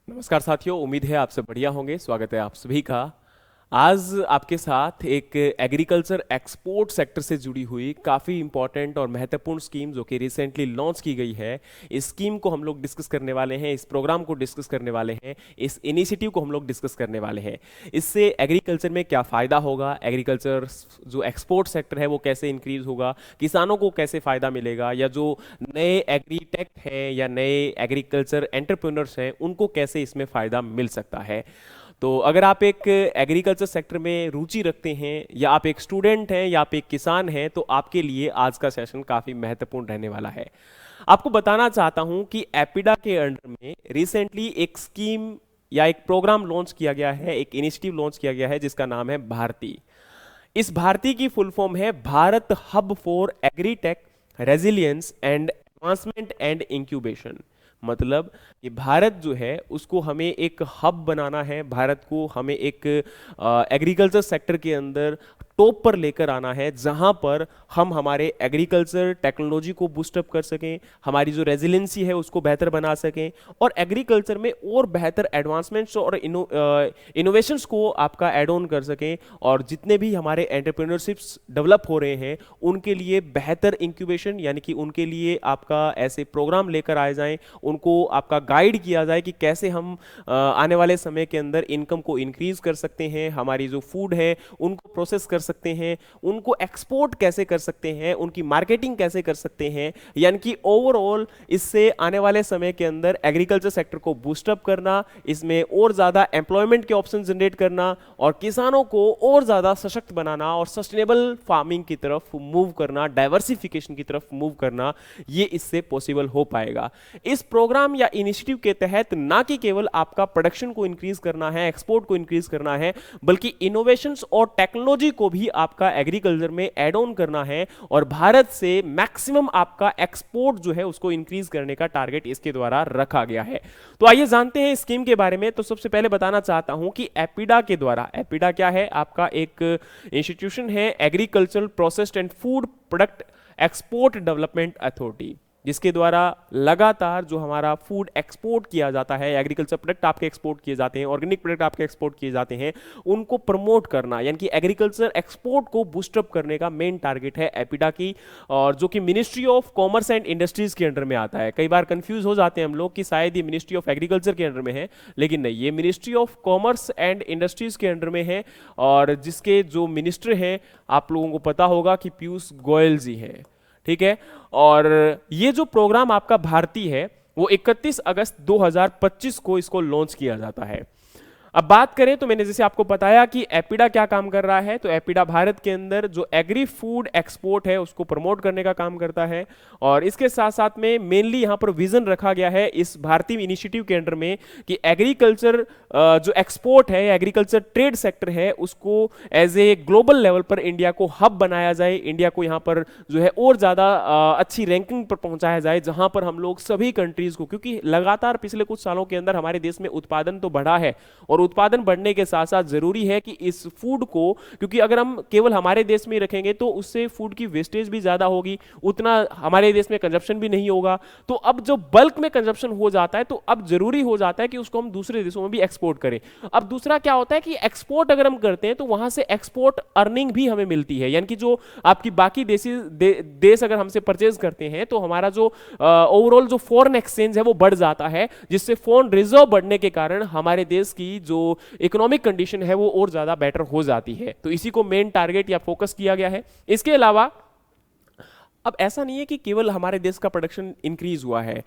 नमस्कार साथियों, उम्मीद है आप सब बढ़िया होंगे। स्वागत है आप सभी का। आज आपके साथ एक एग्रीकल्चर एक्सपोर्ट सेक्टर से जुड़ी हुई काफ़ी इंपॉर्टेंट और महत्वपूर्ण स्कीम जो कि रिसेंटली लॉन्च की गई है, इस स्कीम को हम लोग डिस्कस करने वाले हैं, इस प्रोग्राम को डिस्कस करने वाले हैं, इस इनिशिएटिव को हम लोग डिस्कस करने वाले हैं। इससे एग्रीकल्चर में क्या फ़ायदा होगा, एग्रीकल्चर जो एक्सपोर्ट सेक्टर है वो कैसे इंक्रीज होगा, किसानों को कैसे फ़ायदा मिलेगा, या जो नए एग्रीटेक हैं या नए एग्रीकल्चर एंटरप्रेन्योर्स हैं उनको कैसे इसमें फ़ायदा मिल सकता है। तो अगर आप एक एग्रीकल्चर सेक्टर में रुचि रखते हैं, या आप एक स्टूडेंट हैं, या आप एक किसान हैं, तो आपके लिए आज का सेशन काफ़ी महत्वपूर्ण रहने वाला है। आपको बताना चाहता हूं कि एपिडा के अंडर में रिसेंटली एक स्कीम या एक प्रोग्राम लॉन्च किया गया है, एक इनिशिएटिव लॉन्च किया गया है जिसका नाम है भारती। इस भारती की फुल फॉर्म है Bharat hub for agritech resilience and advancement and incubation. मतलब कि भारत जो है उसको हमें एक हब बनाना है, भारत को हमें एक एग्रीकल्चर सेक्टर के अंदर टॉप पर लेकर आना है, जहां पर हम हमारे एग्रीकल्चर टेक्नोलॉजी को बूस्टअप कर सकें, हमारी जो रेजिलेंसी है उसको बेहतर बना सकें, और एग्रीकल्चर में और बेहतर एडवांसमेंट्स और इनोवेशंस को आपका ऐड ऑन कर सकें, और जितने भी हमारे एंटरप्रेन्योरशिप्स डेवलप हो रहे हैं उनके लिए बेहतर इंक्यूबेशन, यानी कि उनके लिए आपका ऐसे प्रोग्राम लेकर आए जाएं, उनको आपका गाइड किया जाए कि कैसे हम आने वाले समय के अंदर इनकम को इंक्रीज कर सकते हैं, हमारी जो फूड है उनको प्रोसेस कर सकते हैं, उनको एक्सपोर्ट कैसे कर सकते हैं, उनकी मार्केटिंग कैसे कर सकते हैं, यानी कि ओवरऑल इससे आने वाले समय के अंदर एग्रीकल्चर सेक्टर को बूस्टअप करना, इसमें और ज्यादा एम्प्लॉयमेंट के ऑप्शन जनरेट करना, और किसानों को और ज्यादा सशक्त बनाना और सस्टेनेबल फार्मिंग की तरफ मूव करना, डाइवर्सिफिकेशन की तरफ मूव करना, ये इससे पॉसिबल हो पाएगा। इस प्रोग्राम या इनिशिएटिव के तहत ना कि केवल आपका प्रोडक्शन को इंक्रीज करना है, एक्सपोर्ट को इंक्रीज करना है, बल्कि इनोवेशंस और टेक्नोलॉजी को भी आपका एग्रीकल्चर में ऐड ऑन करना है, और भारत से मैक्सिमम आपका एक्सपोर्ट जो है उसको इंक्रीज करने का टारगेट इसके द्वारा रखा गया है। तो आइए जानते हैं स्कीम के बारे में। तो सबसे पहले बताना चाहता हूं कि एपिडा के द्वारा, एपिडा क्या है, आपका एक इंस्टीट्यूशन है, agricultural processed and food product export development authority, जिसके द्वारा लगातार जो हमारा फूड एक्सपोर्ट किया जाता है, एग्रीकल्चर प्रोडक्ट आपके एक्सपोर्ट किए जाते हैं, ऑर्गेनिक प्रोडक्ट आपके एक्सपोर्ट किए जाते हैं, उनको प्रमोट करना, यानी कि एग्रीकल्चर एक्सपोर्ट को बूस्टअप करने का मेन टारगेट है एपिडा की, और जो कि ministry of commerce and industries के अंडर में आता है। कई बार कंफ्यूज हो जाते हैं हम लोग कि शायद ये मिनिस्ट्री ऑफ एग्रीकल्चर के अंडर में है, लेकिन नहीं, ये ministry of commerce and industries के अंडर में है, और जिसके जो मिनिस्टर हैं आप लोगों को पता होगा कि पीयूष गोयल जी हैं। ठीक है, और ये जो प्रोग्राम आपका भारती है वो 31 अगस्त 2025 को इसको लॉन्च किया जाता है। अब बात करें तो मैंने जैसे आपको बताया कि एपिडा क्या काम कर रहा है, तो एपिडा भारत के अंदर जो एग्री फूड एक्सपोर्ट है उसको प्रमोट करने का काम करता है, और इसके साथ साथ में मेनली यहां पर विजन रखा गया है इस भारतीय इनिशिएटिव के अंडर में कि एग्रीकल्चर जो एक्सपोर्ट है, एग्रीकल्चर ट्रेड सेक्टर है, उसको एज ए ग्लोबल लेवल पर इंडिया को हब बनाया जाए, इंडिया को यहां पर जो है और ज्यादा अच्छी रैंकिंग पर पहुंचाया जाए, जहां पर हम लोग सभी कंट्रीज को, क्योंकि लगातार पिछले कुछ सालों के अंदर हमारे देश में उत्पादन तो बढ़ा है, और उत्पादन बढ़ने के साथ साथ जरूरी है कि इस फूड को, क्योंकि अगर हम केवल हमारे देश में रखेंगे तो उससे फूड की वेस्टेज भी ज्यादा होगी, उतना हमारे देश में कंजप्शन भी नहीं होगा। तो अब जो बल्क में कंजप्शन हो जाता है तो अब जरूरी हो जाता है कि उसको हम दूसरे देशों में भी एक्सपोर्ट करें। अब दूसरा क्या होता है कि एक्सपोर्ट अगर हम करते हैं तो वहां से एक्सपोर्ट अर्निंग भी हमें मिलती है, यानी कि जो आपकी बाकी देश अगर हमसे परचेज करते हैं तो हमारा जो ओवरऑल जो फॉरेन एक्सचेंज है वो बढ़ जाता है, जिससे फॉरेन रिजर्व बढ़ने के कारण हमारे देश की जो इकोनॉमिक कंडीशन है वो और ज्यादा बेटर हो जाती है। तो इसी को मेन टारगेट या फोकस किया गया है। इसके अलावा अब ऐसा नहीं है कि केवल हमारे देश का प्रोडक्शन इंक्रीज हुआ है,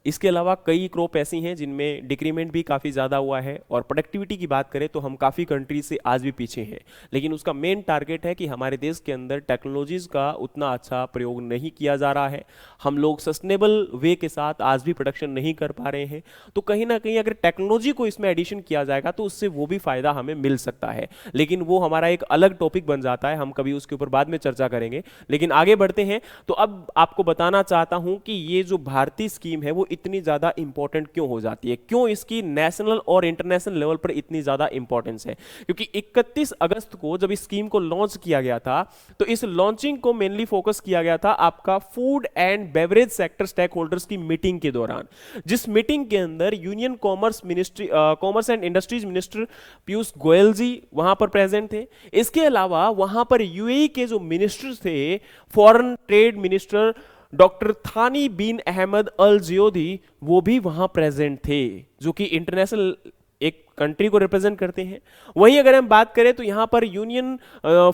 इसके अलावा कई क्रॉप ऐसी हैं जिनमें डिक्रीमेंट भी काफ़ी ज़्यादा हुआ है, और प्रोडक्टिविटी की बात करें तो हम काफ़ी कंट्रीज से आज भी पीछे हैं, लेकिन उसका मेन टारगेट है कि हमारे देश के अंदर टेक्नोलॉजीज़ का उतना अच्छा प्रयोग नहीं किया जा रहा है, हम लोग सस्टेनेबल वे के साथ आज भी प्रोडक्शन नहीं कर पा रहे हैं। तो कहीं ना कहीं अगर टेक्नोलॉजी को इसमें एडिशन किया जाएगा तो उससे वो भी फ़ायदा हमें मिल सकता है, लेकिन वो हमारा एक अलग टॉपिक बन जाता है, हम कभी उसके ऊपर बाद में चर्चा करेंगे। लेकिन आगे बढ़ते हैं, तो अब आपको बताना चाहता हूं कि ये जो भारतीय स्कीम है वो इतनी ज्यादा इंपॉर्टेंट क्यों हो जाती है, क्यों इसकी नेशनल और इंटरनेशनल लेवल पर इतनी ज्यादा इंपॉर्टेंस है? क्योंकि 31 अगस्त को जब इस स्कीम को लॉन्च किया गया था, तो इस लॉन्चिंग को मेनली फोकस किया गया था आपका food and beverage sector stakeholders की मीटिंग के दौरान, जिस मीटिंग के अंदर union commerce and industries minister Piyush Goyal ji वहां पर प्रेजेंट थे। इसके अलावा वहां पर यूएई के जो मिनिस्टर थे, फॉरेन ट्रेड मिनिस्टर डॉक्टर थानी बिन अहमद अल जियोदी, वो भी वहां प्रेजेंट थे, जो कि इंटरनेशनल एक कंट्री को रिप्रेजेंट करते हैं। वहीं अगर हम बात करें तो यहां पर union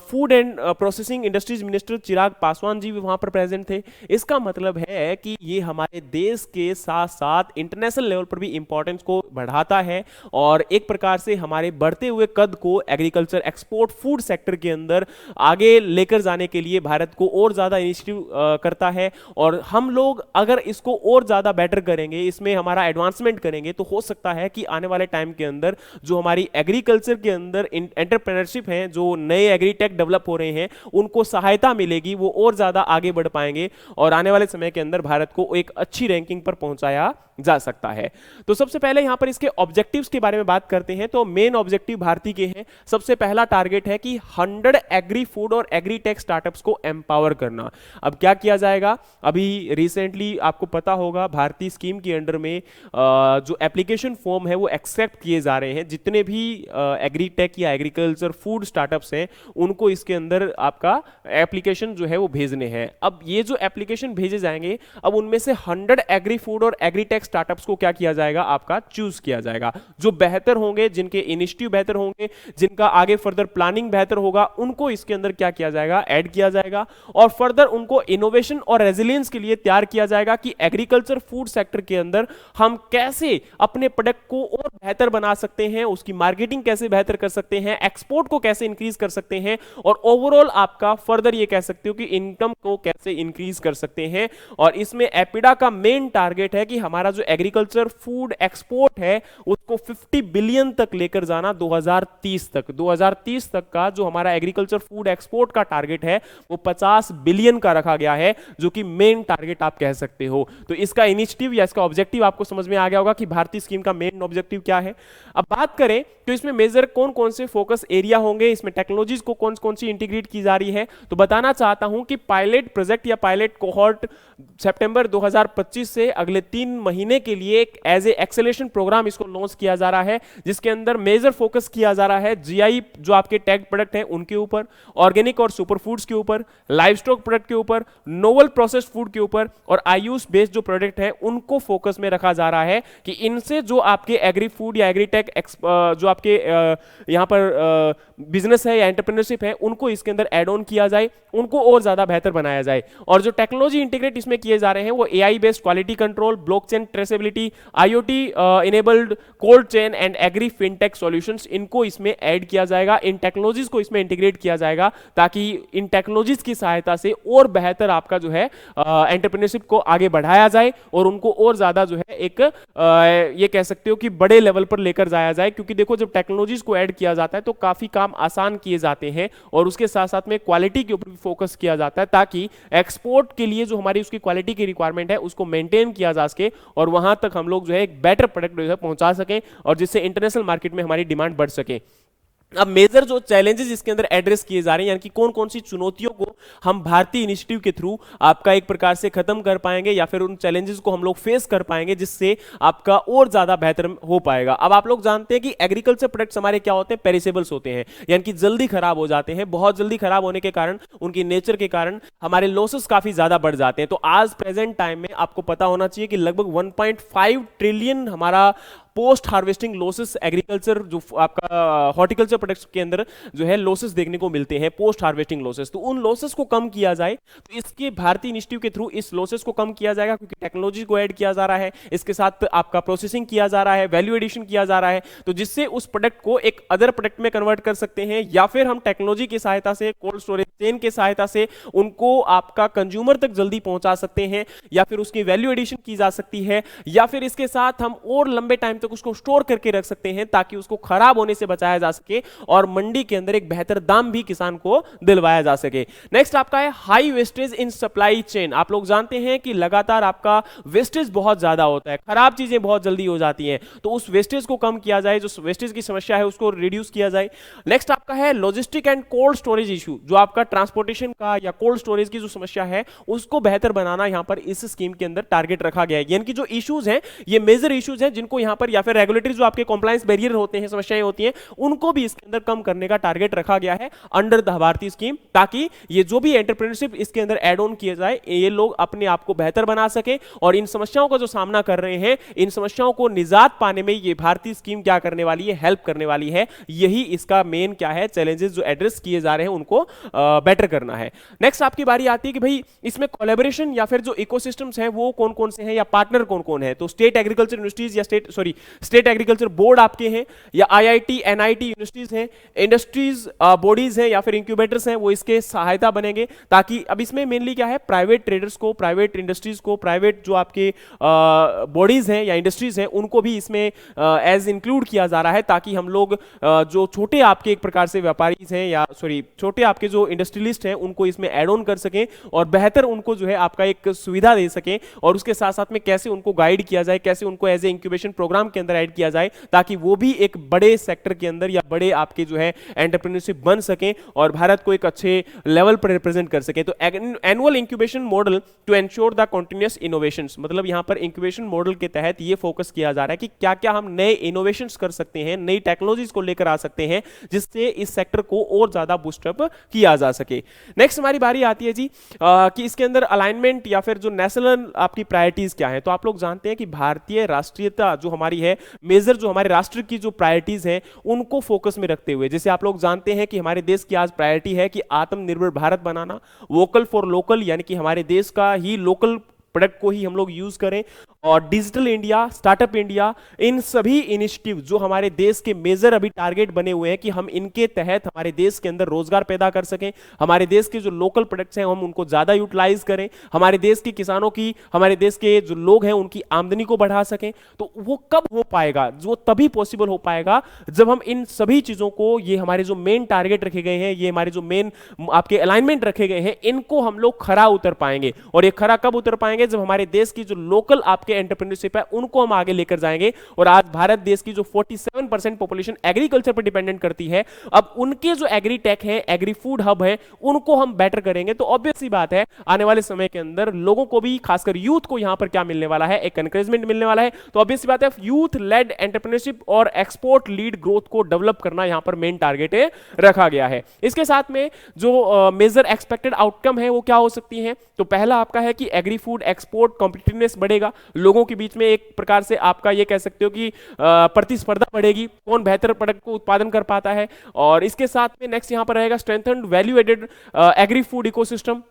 food and processing industries minister Chirag Paswan ji भी वहां पर प्रेजेंट थे। इसका मतलब है कि ये हमारे देश के साथ साथ इंटरनेशनल लेवल पर भी इंपॉर्टेंस को बढ़ाता है और एक प्रकार से हमारे बढ़ते हुए कद को एग्रीकल्चर एक्सपोर्ट फूड सेक्टर के अंदर आगे लेकर जाने के लिए भारत को और ज्यादा इनिशिएटिव करता है। और हम लोग अगर इसको और ज्यादा बेटर करेंगे, इसमें हमारा एडवांसमेंट करेंगे, तो हो सकता है कि आने वाले टाइम के अंदर जो हमारी एग्रीकल्चर के अंदर एंटरप्रेन्योरशिप है, जो नए एग्रीटेक डेवलप हो रहे हैं, उनको सहायता मिलेगी, वो और ज्यादा आगे बढ़ पाएंगे और आने वाले समय के अंदर भारत को एक अच्छी रैंकिंग पर पहुंचाया जा सकता है। तो सबसे पहले यहां पर इसके ऑब्जेक्टिव्स के बारे में बात करते हैं। तो मेन ऑब्जेक्टिव भारतीय के हैं। सबसे पहला टारगेट है कि 100 एग्री फूड और एग्री टेक स्टार्टअप्स को एम्पावर करना। अब क्या किया जाएगा? अभी रिसेंटली आपको पता होगा भारतीय स्कीम के अंडर में जो एप्लीकेशन फॉर्म है वो एक्सेप्ट किए जा रहे हैं। जितने भी एग्री टेक या एग्रीकल्चर फूड स्टार्टअप्स हैं, उनको इसके अंदर आपका एप्लीकेशन जो है वो भेजने हैं। अब ये जो एप्लीकेशन भेजे जाएंगे, अब उनमें से 100 एग्री फूड और एग्री टेक स्टार्टअप्स को क्या किया जाएगा? आपका चूज किया जाएगा। जो बेहतर होंगे, जिनके इनिशिएटिव बेहतर होंगे, जिनका आगे फर्दर प्लानिंग बेहतर होगा, उनको इसके अंदर क्या किया जाएगा? ऐड किया जाएगा और फर्दर उनको इनोवेशन और रेजिलियंस के लिए तैयार किया जाएगा कि एग्रीकल्चर फूड सेक्टर के अंदर हम कैसे अपने प्रोडक्ट को और बेहतर बना सकते हैं, उसकी मार्केटिंग कैसे बेहतर कर सकते हैं, एक्सपोर्ट को कैसे इंक्रीज कर सकते हैं और ओवरऑल आपका फर्दर ये कह सकते हो कि इनकम को कैसे इंक्रीज कर सकते हैं। और इसमें एपिडा का मेन टारगेट है कि हमारा जो एग्रीकल्चर फूड एक्सपोर्ट है उसको 50 बिलियन तक लेकर जाना 2030 तक। 2030 तक का जो हमारा एग्रीकल्चर फूड एक्सपोर्ट का टारगेट है वो 50 बिलियन का रखा गया है, जो कि मेन टारगेट आप कह सकते हो। तो इसका इनिशिएटिव या इसका ऑब्जेक्टिव आपको समझ में आ गया होगा कि भारतीय स्कीम का मेन ऑब्जेक्टिव क्या है। अब बात करें तो इसमें मेजर कौन कौन से फोकस एरिया होंगे, इसमें टेक्नोलॉजीज को कौन कौन सी इंटीग्रेट की जा रही है, तो बताना चाहता हूं कि पायलट प्रोजेक्ट या पायलट कोहॉर्ट सितंबर 2025 से अगले 3 महीने के लिए एक एज ए एक्सेलरेशन प्रोग्राम इसको लॉन्च किया जा रहा है, जिसके अंदर मेजर फोकस किया जा रहा है जीआई जो आपके टैग प्रोडक्ट हैं उनके ऊपर, ऑर्गेनिक और सुपर फूड्स के ऊपर, लाइव स्टॉक प्रोडक्ट के ऊपर, नोवल प्रोसेस्ड फूड के ऊपर और आयुष बेस्ड जो प्रोडक्ट है उनको फोकस में रखा जा रहा है कि इनसे जो आपके एग्री फूड या एग्री टेक जो आपके यहां पर बिजनेस है या एंटरप्रेन्योरशिप है उनको इसके अंदर एड ऑन किया जाए, उनको और ज्यादा बेहतर बनाया जाए। और जो टेक्नोलॉजी इंटीग्रेट इसमें किए जा रहे हैं वो AI based quality control, blockchain traceability, IoT enabled cold chain and agri fintech solutions, इनको इसमें ऐड किया जाएगा, इन टेक्नोलॉजीज को इसमें इंटीग्रेट किया जाएगा ताकि इन टेक्नोलॉजीज की सहायता से और बेहतर आपका जो है एंटरप्रेन्योरशिप को आगे बढ़ाया जाए और उनको और ज्यादा जो है एक ये कह सकते हो कि बड़े लेवल पर लेकर जाया जाए। क्योंकि देखो जब टेक्नोलॉजीज को ऐड किया जाता है तो काफी काम आसान किए जाते हैं और उसके साथ साथ में क्वालिटी के ऊपर भी फोकस किया जाता है ताकि एक्सपोर्ट के लिए जो हमारी उसकी क्वालिटी की रिक्वायरमेंट है उसको मेंटेन किया जा सके और वहां तक हम लोग जो है एक बेटर प्रोडक्ट जो है पहुंचा सकें और जिससे इंटरनेशनल मार्केट में हमारी डिमांड बढ़ सके। अब मेजर जो चैलेंजेस इसके अंदर एड्रेस किए जा रहे हैं, यानी कि कौन कौन सी चुनौतियों को हम भारतीय इनिशिएटिव के थ्रू आपका एक प्रकार से खत्म कर पाएंगे या फिर उन चैलेंजेस को हम लोग फेस कर पाएंगे जिससे आपका और ज्यादा बेहतर हो पाएगा। अब आप लोग जानते हैं कि एग्रीकल्चर प्रोडक्ट्स हमारे क्या होते हैं? पेरिसेबल्स होते हैं, यानी कि जल्दी खराब हो जाते हैं। बहुत जल्दी खराब होने के कारण, उनकी नेचर के कारण हमारे लॉसेस काफी ज्यादा बढ़ जाते हैं। तो आज प्रेजेंट टाइम में आपको पता होना चाहिए कि लगभग 1.5 ट्रिलियन हमारा पोस्ट हार्वेस्टिंग लॉसेस एग्रीकल्चर जो आपका हॉर्टिकल्चर प्रोडक्ट्स के अंदर जो है लॉसेस देखने को मिलते हैं, पोस्ट हार्वेस्टिंग लॉसेस। तो उन लॉसेस को कम किया जाए तो इसके भारतीय इनिशिएटिव के थ्रू इस लॉसेस को कम किया जाएगा क्योंकि टेक्नोलॉजी को ऐड किया जा रहा है, इसके साथ आपका प्रोसेसिंग किया जा रहा है, वैल्यू एडिशन किया जा रहा है, तो जिससे उस प्रोडक्ट को एक अदर प्रोडक्ट में कन्वर्ट कर सकते हैं या फिर हम टेक्नोलॉजी की सहायता से, कोल्ड स्टोरेज चेन की सहायता से उनको आपका कंज्यूमर तक जल्दी पहुंचा सकते हैं या फिर उसकी वैल्यू एडिशन की जा सकती है या फिर इसके साथ हम और लंबे टाइम तक उसको स्टोर करके रख सकते हैं ताकि उसको खराब होने से बचाया जा सके और मंडी के अंदर एक बेहतर दाम भी किसान को दिलवाया जा सके। नेक्स्ट आपका है high wastage in supply chain. आप लोग जानते हैं कि लगातार आपका वेस्टेज बहुत ज्यादा होता है, खराब चीजें बहुत जल्दी हो जाती हैं, तो उस वेस्टेज को कम किया जाए, जो वेस्टेज की समस्या है उसको रिड्यूस किया जाए। नेक्स्ट आपका है logistic and cold storage issue, जो आपका ट्रांसपोर्टेशन का या कोल्ड स्टोरेज की जो समस्या है उसको बेहतर बनाना यहां पर इस स्कीम के अंदर टारगेट रखा गया है। यानी कि जो इश्यूज हैं ये मेजर इश्यूज हैं जिनको यहां पर या फिर रेगुलेटरी जो आपके कंप्लायंस बैरियर होते हैं, समस्याएं होती हैं, उनको भी इसके अंदर कम करने का टारगेट रखा गया है अंडर द भारतीय स्कीम, ताकि ये जो भी एंटरप्रेन्योरशिप इसके अंदर ऐड ऑन किया जाए ये लोग अपने आप को बेहतर बना सके और इन समस्याओं का जो सामना कर रहे हैं इन समस्याओं को निजात पाने में ये भारतीय स्कीम क्या करने वाली है, हेल्प करने वाली है। यही इसका मेन क्या है, चैलेंजेस जो एड्रेस किए जा रहे हैं उनको बेटर करना है। नेक्स्ट आपकी बारी आती है कि भाई इसमें कोलैबोरेशन या फिर जो इकोसिस्टम्स हैं वो कौन कौन से हैं या पार्टनर कौन कौन है। तो स्टेट एग्रीकल्चर यूनिवर्सिटीज या स्टेट एग्रीकल्चर बोर्ड आपके हैं या आईआईटी एनआईटी यूनिवर्सिटीज हैं, इंडस्ट्रीज बॉडीज हैं या फिर इंक्यूबेटर्स हैं, वो इसके सहायता बनेंगे ताकि अब इसमें मेनली क्या है, प्राइवेट ट्रेडर्स को, प्राइवेट इंडस्ट्रीज को, प्राइवेट जो आपके बॉडीज हैं या इंडस्ट्रीज हैं उनको भी इसमें एज इंक्लूड किया जा रहा है ताकि हम लोग जो छोटे आपके एक प्रकार से व्यापारी हैं या छोटे आपके जो इंडस्ट्रियलिस्ट हैं उनको इसमें ऐड ऑन कर सकें और बेहतर उनको जो है आपका एक सुविधा दे सकें और उसके साथ साथ में कैसे उनको गाइड किया जाए, कैसे उनको एज ए इंक्यूबेशन प्रोग्राम के अंदर ऐड किया जाए ताकि वो भी एक बड़े सेक्टर के अंदर या बड़े आपके जो है एंटरप्रेन्योरशिप बन सकें और भारत को एक अच्छे लेवल पर रिप्रेजेंट कर सकें। तो annual incubation model to ensure the continuous innovations, मतलब यहां पर इंक्यूबेशन मॉडल के तहत ये फोकस किया जा रहा है कि क्या क्या हम नए इनोवेशंस कर सकते हैं, नई टेक्नोलॉजीज को लेकर आ सकते हैं जिससे इस सेक्टर को और ज्यादा बूस्टअप किया जा सके। नेक्स्ट हमारी बारी आती है जी कि इसके अंदर अलाइनमेंट या फिर जो नेशनल आपकी प्रायोरिटीज क्या है। तो आप लोग जानते हैं कि भारतीय राष्ट्रीयता जो हमारी है, मेजर जो हमारे राष्ट्र की जो प्रायोरिटीज हैं उनको फोकस में रखते हुए, जैसे आप लोग जानते हैं कि हमारे देश की आज प्रायोरिटी है कि आत्मनिर्भर भारत बनाना, वोकल फॉर लोकल, यानी कि हमारे देश का ही लोकल प्रोडक्ट को ही हम लोग यूज करें, और डिजिटल इंडिया, स्टार्टअप इंडिया, इन सभी इनिशिएटिव जो हमारे देश के मेजर अभी टारगेट बने हुए हैं कि हम इनके तहत हमारे देश के अंदर रोजगार पैदा कर सकें, हमारे देश के जो लोकल प्रोडक्ट्स हैं हम उनको ज्यादा यूटिलाइज करें, हमारे देश के किसानों की, हमारे देश के जो लोग हैं उनकी आमदनी को बढ़ा सकें। तो वो कब हो पाएगा, वो तभी पॉसिबल हो पाएगा जब हम इन सभी चीजों को, ये हमारे जो मेन टारगेट रखे गए हैं, ये हमारे जो मेन आपके अलाइनमेंट रखे गए हैं, इनको हम लोग खरा उतर पाएंगे। और ये खरा कब उतर पाएंगे, जब हमारे देश की जो लोकल आपके एंटरप्रेन्योरशिप है उनको हम आगे लेकर जाएंगे। और आज भारत देश की जो 47% पॉपुलेशन एग्रीकल्चर पर डिपेंडेंट करती है, अब उनके जो एग्री टेक है, एग्री फूड हब है, उनको हम बेटर करेंगे। तो ऑब्वियस सी बात है आने वाले समय के अंदर लोगों को भी, खासकर यूथ को यहां पर क्या मिलने वाला है, एक एनकरेजमेंट मिलने वाला है। तो ऑब्वियस सी बात है यूथ लेड एंटरप्रेन्योरशिप और एक्सपोर्ट लीड ग्रोथ को डेवलप करना यहां पर मेन टारगेट रखा गया है। इसके साथ में जो मेजर एक्सपेक्टेड आउटकम है वो क्या हो सकती है। तो पहला आपका है कि एग्री फूड एक्सपोर्ट कॉम्पिटिटिवनेस बढ़ेगा, लोगों के बीच में एक प्रकार से आपका ये कह सकते हो कि प्रतिस्पर्धा बढ़ेगी, कौन बेहतर प्रोडक्ट को उत्पादन कर पाता है। और इसके साथ में नेक्स्ट यहां पर रहेगा strengthened value added agri food ecosystem,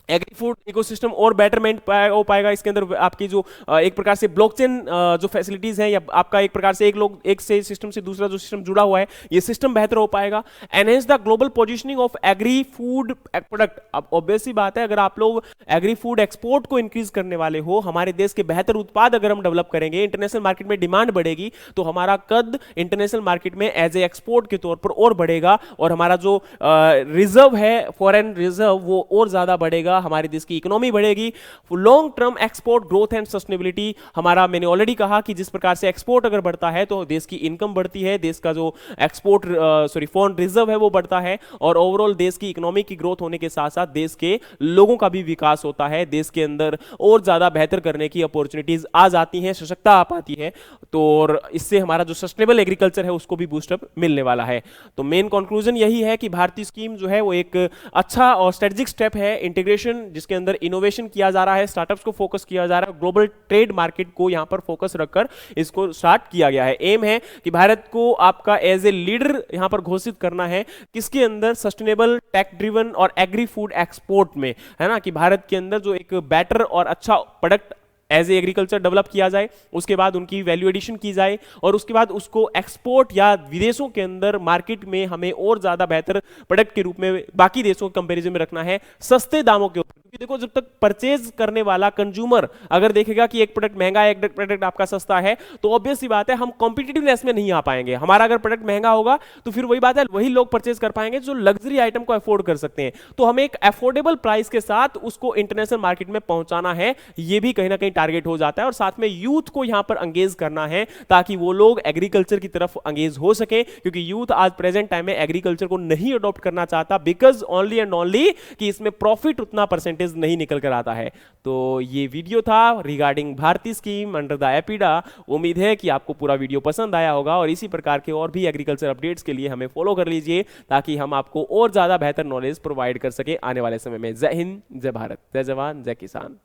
agri food ecosystem और बेटरमेंट हो पाएगा। इसके अंदर आपकी जो एक प्रकार से ब्लॉकचेन जो फैसिलिटीज हैं, या आपका एक प्रकार से एक से सिस्टम से दूसरा जो सिस्टम जुड़ा हुआ है, ये सिस्टम बेहतर हो पाएगा। Enhance the global positioning of agri food product. अब ऑब्वियस सी बात है, अगर आप लोग एग्री फूड एक्सपोर्ट को इंक्रीज करने वाले हो, हमारे देश के बेहतर उत्पाद अगर हम डेवलप करेंगे, इंटरनेशनल मार्केट में डिमांड बढ़ेगी, तो हमारा कद इंटरनेशनल मार्केट में एज ए एक्सपोर्ट के तौर पर और बढ़ेगा और हमारा जो रिजर्व है, फॉरेन रिजर्व, वो और ज्यादा बढ़ेगा, हमारे देश की इकोनॉमी बढ़ेगी। Long term export growth and sustainability, हमारा, मैंने ऑलरेडी कहा कि जिस प्रकार से एक्सपोर्ट अगर बढ़ता है तो देश की इनकम बढ़ती है, देश का जो एक्सपोर्ट फॉरेन रिजर्व है वो बढ़ता है, और ओवरऑल देश की इकोनॉमी की ग्रोथ होने के साथ साथ देश के लोगों का भी विकास होता है, देश के अंदर और ज्यादा बेहतर करने की अपॉर्चुनिटीज आ जाती हैं, सशक्ता आ पाती है। तो और इससे हमारा जो सस्टेनेबल एग्रीकल्चर है उसको भी बूस्टअप मिलने वाला है। तो मेन कंक्लूजन यही है कि भारतीय स्कीम जो है वो एक अच्छा और स्ट्रेटेजिक स्टेप है, इंटीग्रेशन जिसके अंदर इनोवेशन किया जा रहा है, स्टार्टअप्स को फोकस किया जा रहा है, ग्लोबल ट्रेड मार्केट को यहां पर फोकस रखकर इसको स्टार्ट किया गया है। एम है कि भारत को आपका एज ए लीडर यहां पर घोषित करना है, किसके अंदर, सस्टेनेबल टेक ड्रिवन और एग्री फूड एक्सपोर्ट में, है ना, कि भारत के अंदर जो एक बेटर और अच्छा product as a agriculture develop किया जाए, उसके बाद उनकी वैल्यू एडिशन की जाए और उसके बाद उसको एक्सपोर्ट या विदेशों के अंदर मार्केट में हमें और ज्यादा बेहतर प्रोडक्ट के रूप में बाकी देशों के कंपैरिजन में रखना है, सस्ते दामों के ऊपर। क्योंकि देखो जब तक परचेज करने वाला कंज्यूमर अगर देखेगा कि एक प्रोडक्ट महंगा है, एक प्रोडक्ट आपका सस्ता है, तो ऑब्वियस सी बात है हम कॉम्पिटिटिवनेस में नहीं आ पाएंगे। हमारा अगर प्रोडक्ट महंगा होगा तो फिर वही बात है, वही लोग परचेज कर पाएंगे जो लग्जरी आइटम को अफोर्ड कर सकते हैं। तो हमें एक अफोर्डेबल प्राइस के साथ उसको इंटरनेशनल मार्केट में पहुंचाना है, ये भी कहीं ना कहीं टारगेट हो जाता है। और साथ में यूथ को यहां पर अंगेज करना है ताकि वो लोग एग्रीकल्चर की तरफ अंगेज हो सके, क्योंकि यूथ आज प्रेजेंट टाइम में एग्रीकल्चर को नहीं अडॉप्ट करना चाहता बिकॉज ओनली एंड ओनली कि इसमें प्रॉफिट उतना परसेंटेज नहीं निकल कर आता है। तो ये वीडियो था रिगार्डिंग भारतीय स्कीम अंडर द एपीडा। उम्मीद है कि आपको पूरा वीडियो पसंद आया होगा और इसी प्रकार के और भी एग्रीकल्चर अपडेट्स के लिए हमें फॉलो कर लीजिए ताकि हम आपको और ज्यादा बेहतर नॉलेज प्रोवाइड कर सके आने वाले समय में। जय हिंद, जय भारत, जय जवान, जय किसान।